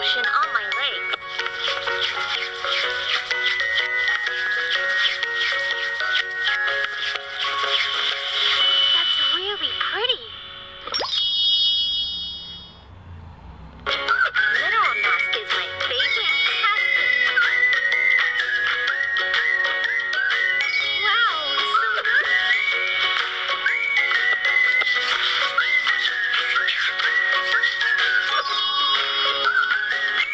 lotion on my legs. That's really pretty. Mineral mask is my favorite. Wow, so nice.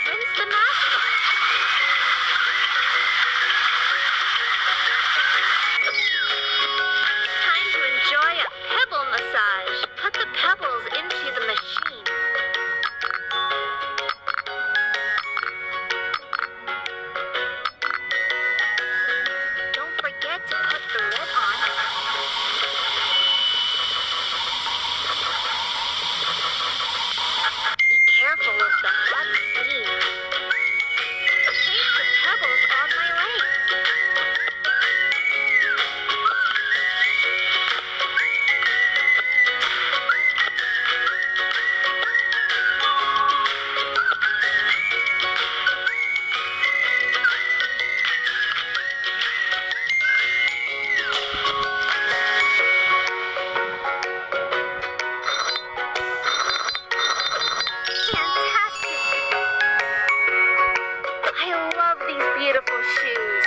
Rinse the mask Time to enjoy a pebble massage. Put the pebbles into the machine. Don't forget to put the lid on. Be careful of the hot steam. Taste the pebbles on my legs. Fantastic! I love these beautiful shoes.